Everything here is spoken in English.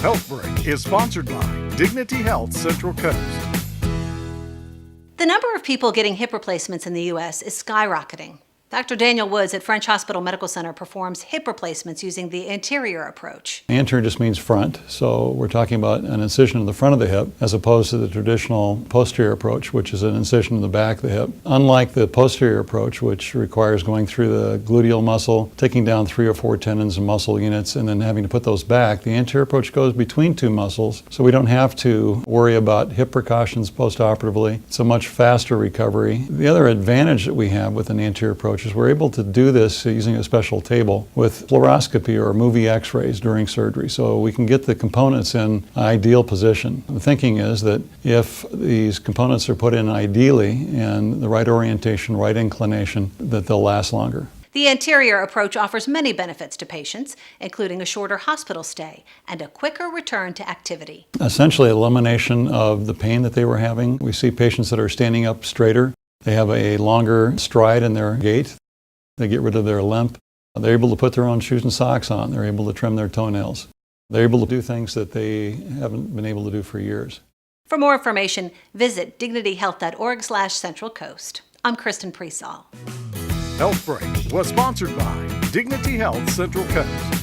HealthBreak is sponsored by Dignity Health Central Coast. The number of people getting hip replacements in the U.S. is skyrocketing. Dr. Daniel Woods at French Hospital Medical Center performs hip replacements using the anterior approach. Anterior just means front, so we're talking about an incision in the front of the hip as opposed to the traditional posterior approach, which is an incision in the back of the hip. Unlike the posterior approach, which requires going through the gluteal muscle, taking down 3 or 4 tendons and muscle units, and then having to put those back, the anterior approach goes between 2 muscles, so we don't have to worry about hip precautions post-operatively. It's a much faster recovery. The other advantage that we have with an anterior approach is we're able to do this using a special table with fluoroscopy or movie x-rays during surgery, so we can get the components in ideal position. The thinking is that if these components are put in ideally and the right orientation, right inclination, that they'll last longer. The anterior approach offers many benefits to patients, including a shorter hospital stay and a quicker return to activity. Essentially, elimination of the pain that they were having. We see patients that are standing up straighter. They have a longer stride in their gait. They get rid of their limp. They're able to put their own shoes and socks on. They're able to trim their toenails. They're able to do things that they haven't been able to do for years. For more information, visit dignityhealth.org/Central Coast. I'm Kristen Presall. HealthBreak was sponsored by Dignity Health Central Coast.